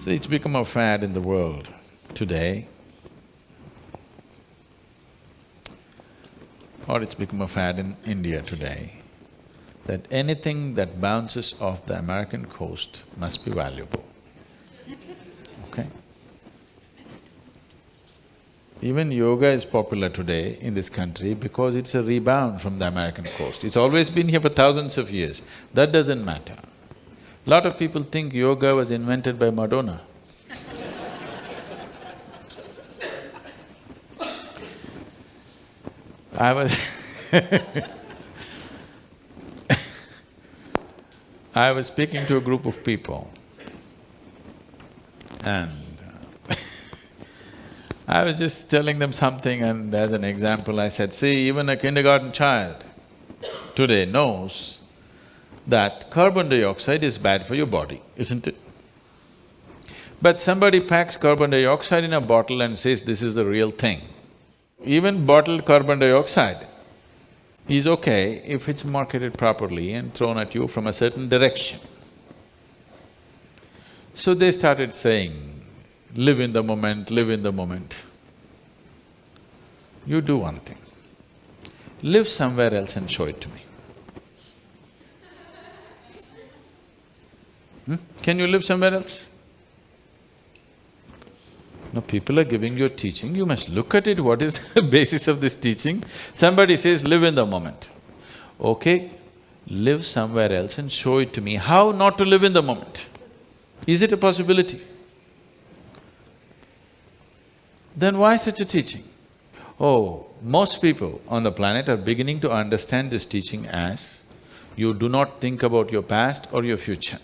So it's become a fad in the world today, or it's become a fad in India today, that anything that bounces off the American coast must be valuable, okay? Even yoga is popular today in this country because it's a rebound from the American coast. It's always been here for thousands of years. That doesn't matter. Lot of people think yoga was invented by Madonna. I was I was speaking to a group of people and I was just telling them something, and as an example I said, see, even a kindergarten child today knows that carbon dioxide is bad for your body, isn't it? But somebody packs carbon dioxide in a bottle and says this is the real thing. Even bottled carbon dioxide is okay if it's marketed properly and thrown at you from a certain direction. So they started saying, live in the moment, live in the moment. You do one thing, live somewhere else and show it to me. Can you live somewhere else? No, people are giving you a teaching, you must look at it, what is the basis of this teaching? Somebody says, live in the moment. Okay, live somewhere else and show it to me. How not to live in the moment? Is it a possibility? Then why such a teaching? Oh, most people on the planet are beginning to understand this teaching as you do not think about your past or your future.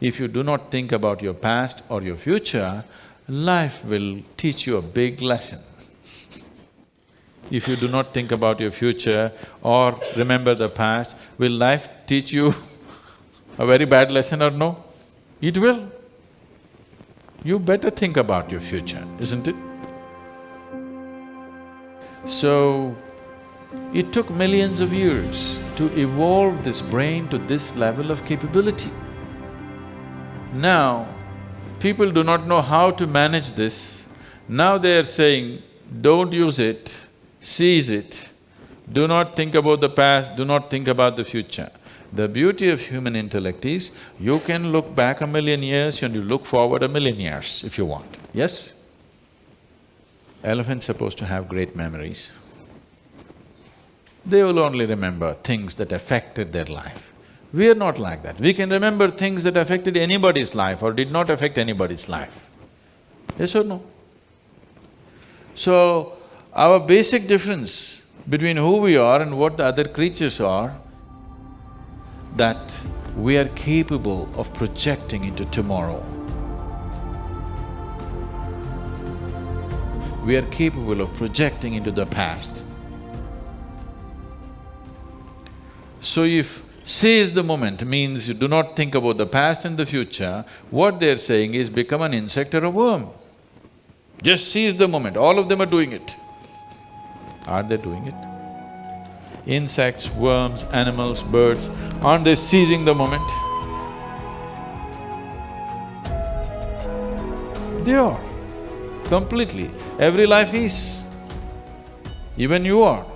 If you do not think about your past or your future, life will teach you a big lesson. If you do not think about your future or remember the past, will life teach you a very bad lesson or no? It will. You better think about your future, isn't it? So, it took millions of years to evolve this brain to this level of capability. Now, people do not know how to manage this. Now they are saying, don't use it, seize it, do not think about the past, do not think about the future. The beauty of human intellect is, you can look back a million years and you look forward a million years if you want, yes? Elephants are supposed to have great memories. They will only remember things that affected their life. We are not like that. We can remember things that affected anybody's life or did not affect anybody's life. Yes or no? So, our basic difference between who we are and what the other creatures are, that we are capable of projecting into tomorrow. We are capable of projecting into the past. So if seize the moment means you do not think about the past and the future, what they're saying is become an insect or a worm. Just seize the moment, all of them are doing it. Are they doing it? Insects, worms, animals, birds, aren't they seizing the moment? They are, completely. Every life is. Even you are.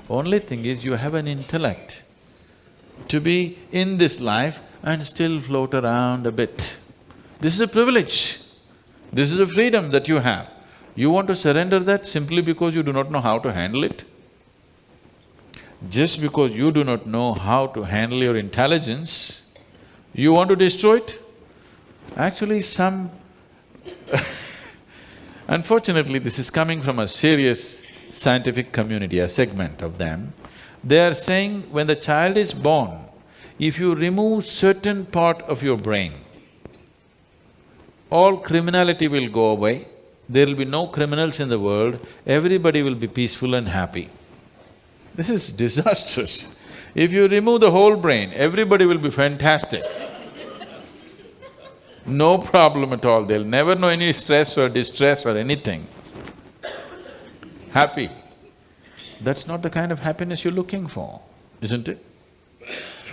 Only thing is you have an intellect to be in this life and still float around a bit. This is a privilege. This is a freedom that you have. You want to surrender that simply because you do not know how to handle it? Just because you do not know how to handle your intelligence, you want to destroy it? Actually, unfortunately, this is coming from a serious scientific community, a segment of them. They are saying when the child is born, if you remove certain part of your brain, all criminality will go away, there will be no criminals in the world, everybody will be peaceful and happy. This is disastrous. If you remove the whole brain, everybody will be fantastic. No problem at all, they'll never know any stress or distress or anything. Happy. That's not the kind of happiness you're looking for, isn't it?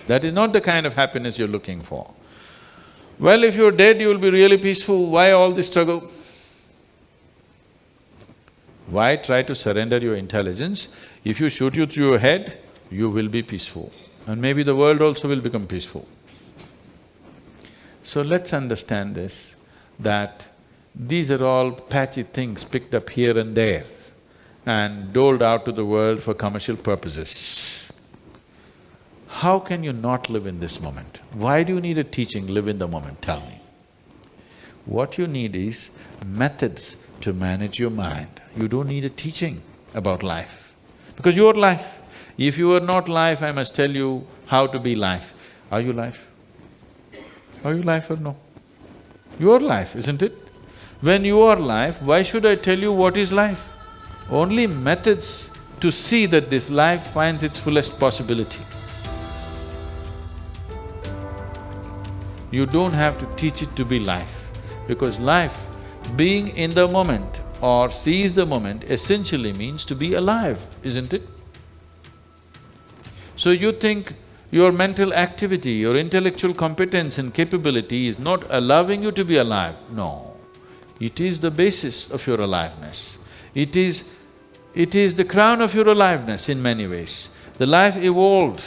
That is not the kind of happiness you're looking for. Well, if you're dead, you'll be really peaceful. Why all this struggle? Why try to surrender your intelligence? If you shoot you through your head, you will be peaceful. And maybe the world also will become peaceful. So let's understand this, that these are all patchy things picked up here and there and doled out to the world for commercial purposes. How can you not live in this moment? Why do you need a teaching, live in the moment, tell me? What you need is methods to manage your mind. You don't need a teaching about life, because you're life. If you are not life, I must tell you how to be life. Are you life? Are you life or no? You are life, isn't it? When you are life, why should I tell you what is life? Only methods to see that this life finds its fullest possibility. You don't have to teach it to be life, because life, being in the moment or seize the moment, essentially means to be alive, isn't it? So you think your mental activity, your intellectual competence and capability is not allowing you to be alive. No, it is the basis of your aliveness. It is the crown of your aliveness in many ways. The life evolved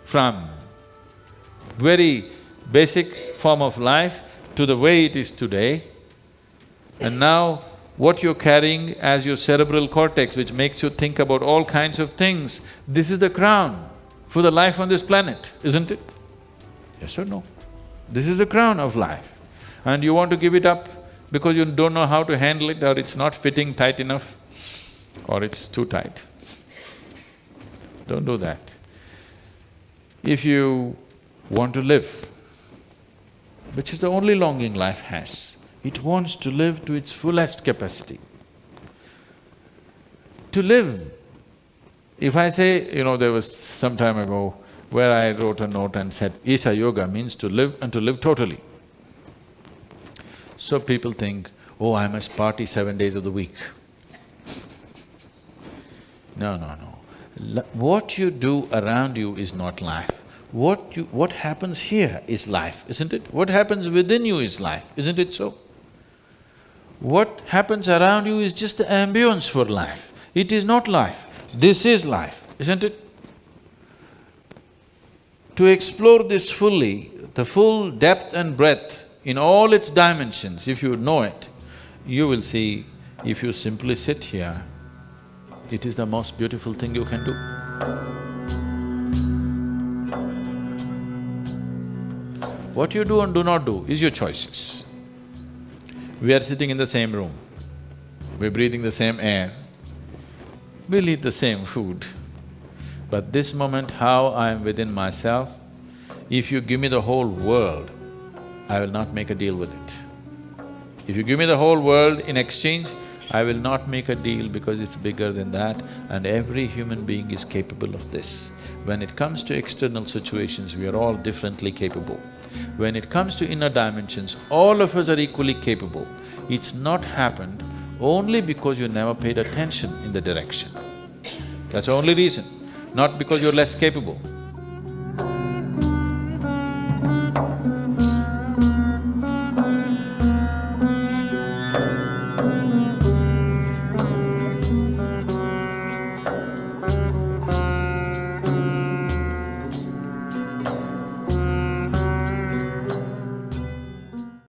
from very basic form of life to the way it is today, and now what you're carrying as your cerebral cortex, which makes you think about all kinds of things, this is the crown for the life on this planet, isn't it? Yes or no? This is the crown of life. And you want to give it up because you don't know how to handle it, or it's not fitting tight enough, or it's too tight. Don't do that. If you want to live, which is the only longing life has, it wants to live to its fullest capacity. To live, if I say, there was some time ago where I wrote a note and said, Isha Yoga means to live and to live totally. So people think, oh, I must party 7 days of the week. No, no, no. What you do around you is not life. What happens here is life, isn't it? What happens within you is life, isn't it so? What happens around you is just the ambience for life. It is not life. This is life, isn't it? To explore this fully, the full depth and breadth in all its dimensions, if you know it, you will see, if you simply sit here, it is the most beautiful thing you can do. What you do and do not do is your choices. We are sitting in the same room, we're breathing the same air, we'll eat the same food. But this moment, how I am within myself, if you give me the whole world, I will not make a deal with it. If you give me the whole world in exchange, I will not make a deal because it's bigger than that, and every human being is capable of this. When it comes to external situations, we are all differently capable. When it comes to inner dimensions, all of us are equally capable. It's not happened only because you never paid attention in the direction. That's the only reason, not because you're less capable.